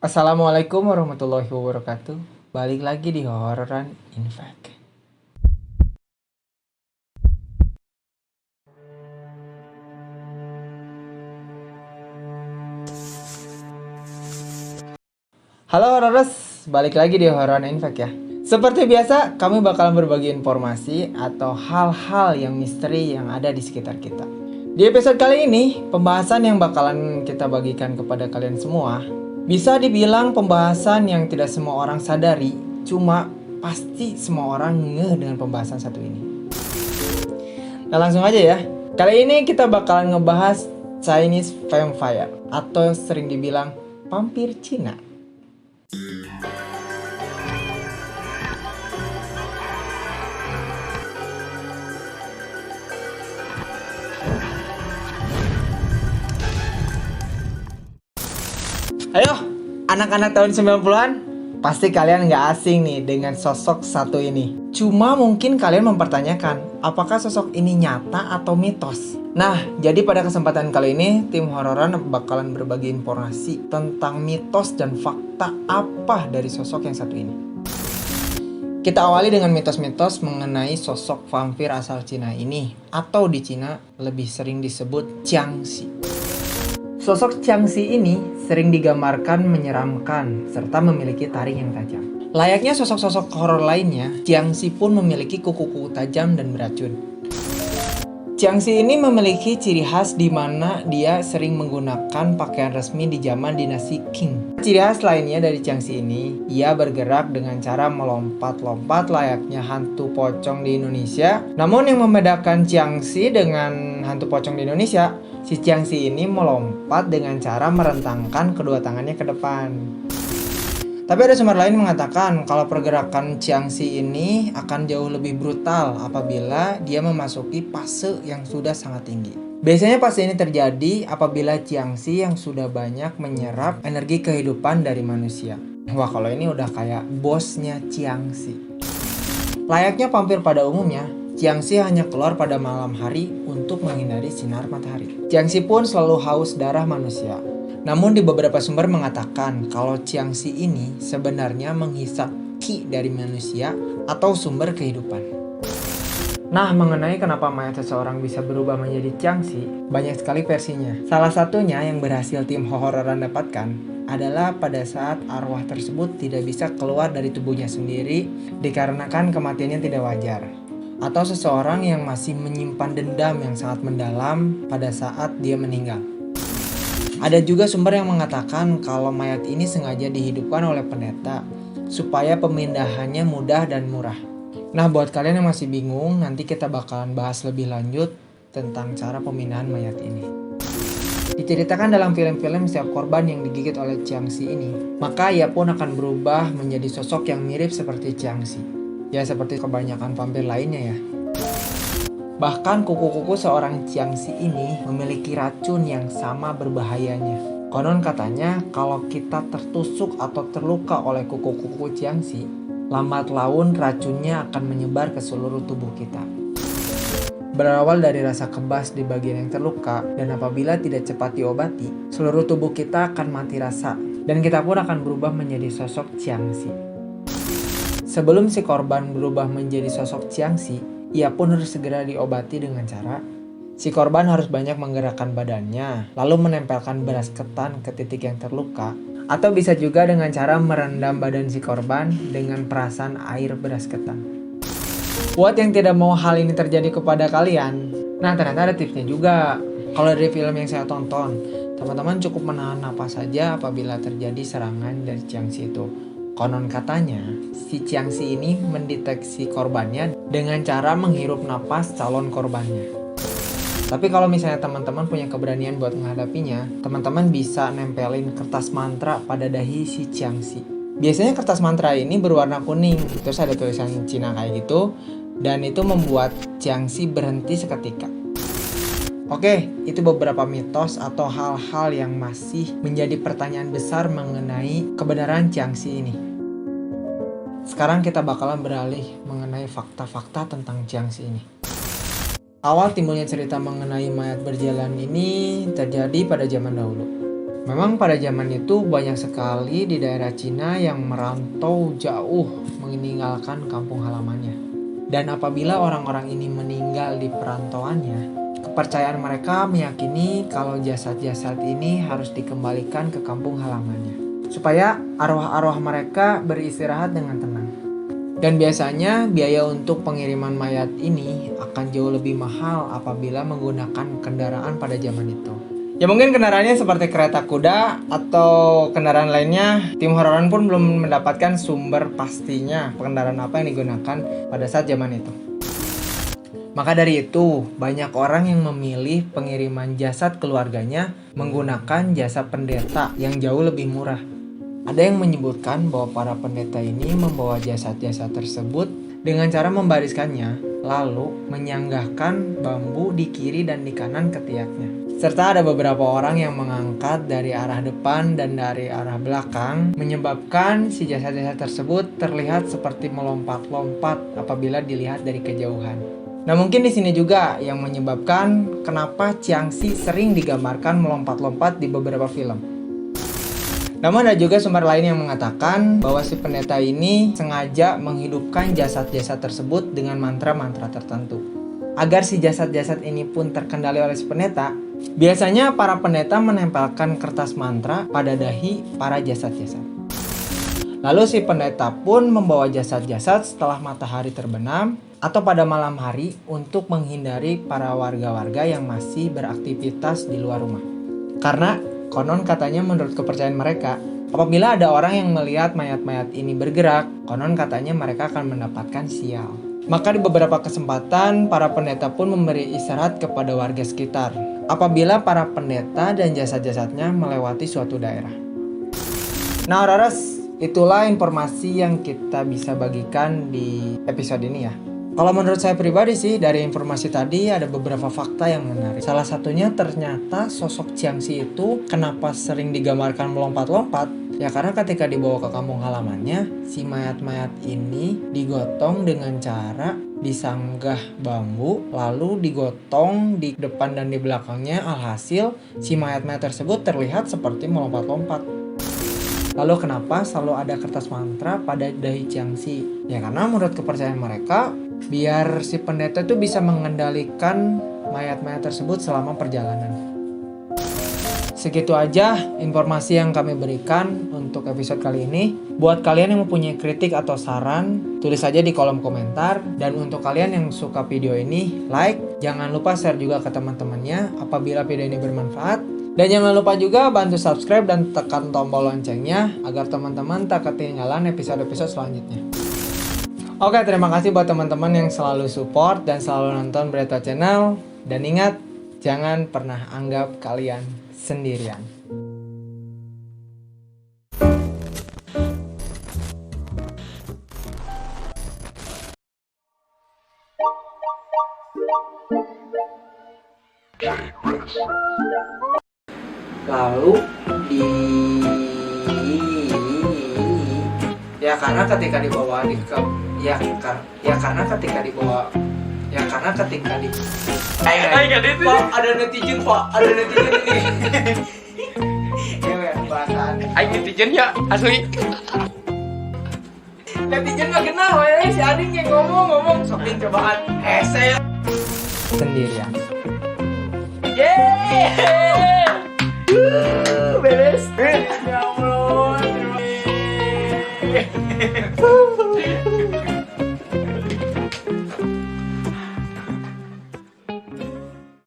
Assalamualaikum warahmatullahi wabarakatuh. Balik lagi di Hororan in Fact. Halo Hororers, balik lagi di Hororan in Fact ya. Seperti biasa, kami bakalan berbagi informasi atau hal-hal yang misteri yang ada di sekitar kita. Di episode kali ini, pembahasan yang bakalan kita bagikan kepada kalian semua bisa dibilang pembahasan yang tidak semua orang sadari, cuma pasti semua orang ngeh dengan pembahasan satu ini. Nah langsung aja ya. Kali ini kita bakalan ngebahas Chinese Vampire atau sering dibilang vampir Cina. Ayo, anak-anak tahun 90-an, pasti kalian nggak asing nih dengan sosok satu ini. Cuma mungkin kalian mempertanyakan, apakah sosok ini nyata atau mitos? Nah, jadi pada kesempatan kali ini, tim Hororan bakalan berbagi informasi tentang mitos dan fakta apa dari sosok yang satu ini. Kita awali dengan mitos-mitos mengenai sosok vampir asal Cina ini, atau di Cina lebih sering disebut Jiangxi. Sosok Jiangxi ini sering digambarkan menyeramkan serta memiliki taring yang tajam. Layaknya sosok-sosok horor lainnya, Jiangxi pun memiliki kuku-kuku tajam dan beracun. Jiangxi ini memiliki ciri khas di mana dia sering menggunakan pakaian resmi di zaman dinasti Qing. Ciri khas lainnya dari Jiangxi ini, ia bergerak dengan cara melompat-lompat layaknya hantu pocong di Indonesia. Namun yang membedakan Jiangxi dengan hantu pocong di Indonesia, si Jiangxi ini melompat dengan cara merentangkan kedua tangannya ke depan. Tapi ada sumber lain mengatakan kalau pergerakan Jiangxi ini akan jauh lebih brutal apabila dia memasuki fase yang sudah sangat tinggi. Biasanya fase ini terjadi apabila Jiangxi yang sudah banyak menyerap energi kehidupan dari manusia. Wah, kalau ini udah kayak bosnya Jiangxi. Layaknya vampir pada umumnya, Jiangxi hanya keluar pada malam hari untuk menghindari sinar matahari. Jiangxi pun selalu haus darah manusia. Namun di beberapa sumber mengatakan kalau Jiangxi ini sebenarnya menghisap qi dari manusia atau sumber kehidupan. Nah, mengenai kenapa mayat seseorang bisa berubah menjadi Jiangxi, banyak sekali versinya. Salah satunya yang berhasil tim Hororan dapatkan adalah pada saat arwah tersebut tidak bisa keluar dari tubuhnya sendiri dikarenakan kematiannya tidak wajar. Atau seseorang yang masih menyimpan dendam yang sangat mendalam pada saat dia meninggal. Ada juga sumber yang mengatakan kalau mayat ini sengaja dihidupkan oleh pendeta supaya pemindahannya mudah dan murah. Nah, buat kalian yang masih bingung, nanti kita bakalan bahas lebih lanjut tentang cara pemindahan mayat ini. Diceritakan dalam film-film setiap korban yang digigit oleh Jiangxi ini, maka ia pun akan berubah menjadi sosok yang mirip seperti Jiangxi. Ya, seperti kebanyakan vampir lainnya ya. Bahkan kuku-kuku seorang Jiangxi ini memiliki racun yang sama berbahayanya. Konon katanya kalau kita tertusuk atau terluka oleh kuku-kuku Jiangxi, lambat laun racunnya akan menyebar ke seluruh tubuh kita. Berawal dari rasa kebas di bagian yang terluka, dan apabila tidak cepat diobati, seluruh tubuh kita akan mati rasa, dan kita pun akan berubah menjadi sosok Jiangxi. Sebelum si korban berubah menjadi sosok Jiangxi, ia pun harus segera diobati dengan cara si korban harus banyak menggerakkan badannya, lalu menempelkan beras ketan ke titik yang terluka, atau bisa juga dengan cara merendam badan si korban dengan perasan air beras ketan. Buat yang tidak mau hal ini terjadi kepada kalian, nah ternyata ada tipsnya juga. Kalau dari film yang saya tonton, teman-teman cukup menahan napas saja apabila terjadi serangan dari Jiangxi itu. Konon katanya, si Jiangxi ini mendeteksi korbannya dengan cara menghirup napas calon korbannya. Tapi kalau misalnya teman-teman punya keberanian buat menghadapinya, teman-teman bisa nempelin kertas mantra pada dahi si Jiangxi. Biasanya kertas mantra ini berwarna kuning, terus ada tulisan Cina kayak gitu, dan itu membuat Jiangxi berhenti seketika. Oke, itu beberapa mitos atau hal-hal yang masih menjadi pertanyaan besar mengenai kebenaran Jiangxi ini. Sekarang kita bakalan beralih mengenai fakta-fakta tentang Jiangxi ini. Awal timbulnya cerita mengenai mayat berjalan ini terjadi pada zaman dahulu. Memang pada zaman itu banyak sekali di daerah Cina yang merantau jauh meninggalkan kampung halamannya. Dan apabila orang-orang ini meninggal di perantauannya, kepercayaan mereka meyakini kalau jasad-jasad ini harus dikembalikan ke kampung halamannya, supaya arwah-arwah mereka beristirahat dengan tenang. Dan biasanya biaya untuk pengiriman mayat ini akan jauh lebih mahal apabila menggunakan kendaraan pada zaman itu. Ya mungkin kendaraannya seperti kereta kuda atau kendaraan lainnya. Tim Hororan pun belum mendapatkan sumber pastinya kendaraan apa yang digunakan pada saat zaman itu. Maka dari itu, banyak orang yang memilih pengiriman jasad keluarganya menggunakan jasa pendeta yang jauh lebih murah. Ada yang menyebutkan bahwa para pendeta ini membawa jasad-jasad tersebut dengan cara membariskannya, lalu menyanggahkan bambu di kiri dan di kanan ketiaknya. Serta ada beberapa orang yang mengangkat dari arah depan dan dari arah belakang, menyebabkan si jasad-jasad tersebut terlihat seperti melompat-lompat apabila dilihat dari kejauhan. Nah mungkin di sini juga yang menyebabkan kenapa Jiangxi sering digambarkan melompat-lompat di beberapa film. Namun ada juga sumber lain yang mengatakan bahwa si pendeta ini sengaja menghidupkan jasad-jasad tersebut dengan mantra-mantra tertentu. Agar si jasad-jasad ini pun terkendali oleh si pendeta, biasanya para pendeta menempelkan kertas mantra pada dahi para jasad-jasad. Lalu si pendeta pun membawa jasad-jasad setelah matahari terbenam atau pada malam hari untuk menghindari para warga-warga yang masih beraktivitas di luar rumah. Karena konon katanya menurut kepercayaan mereka, apabila ada orang yang melihat mayat-mayat ini bergerak, konon katanya mereka akan mendapatkan sial. Maka di beberapa kesempatan, para pendeta pun memberi isyarat kepada warga sekitar apabila para pendeta dan jasad-jasadnya melewati suatu daerah. Nah, Hororas, itulah informasi yang kita bisa bagikan di episode ini ya. Kalau menurut saya pribadi sih, dari informasi tadi ada beberapa fakta yang menarik. Salah satunya ternyata sosok Jiangxi itu kenapa sering digambarkan melompat-lompat? Ya karena ketika dibawa ke kampung halamannya, si mayat-mayat ini digotong dengan cara disanggah bambu, lalu digotong di depan dan di belakangnya. Alhasil, si mayat-mayat tersebut terlihat seperti melompat-lompat. Lalu kenapa selalu ada kertas mantra pada dahi Jiangxi? Ya karena menurut kepercayaan mereka, biar si pendeta itu bisa mengendalikan mayat-mayat tersebut selama perjalanan. Segitu aja informasi yang kami berikan untuk episode kali ini. Buat kalian yang mempunyai kritik atau saran, tulis aja di kolom komentar. Dan untuk kalian yang suka video ini, like. Jangan lupa share juga ke teman-temannya apabila video ini bermanfaat. Dan jangan lupa juga bantu subscribe dan tekan tombol loncengnya agar teman-teman tak ketinggalan episode-episode selanjutnya. Oke, terima kasih buat teman-teman yang selalu support dan selalu nonton Berita Channel. Dan ingat, jangan pernah anggap kalian sendirian. Lalu karena ketika dibawa di ke karena ketika dibawa Pak, ada netizen ini. Ya bahasaan. Netizen ya asli. Netizen mah kenal si Ading yang ngomong shopping cobaan hese sendirian. Yeay. Beres. Ya Allah.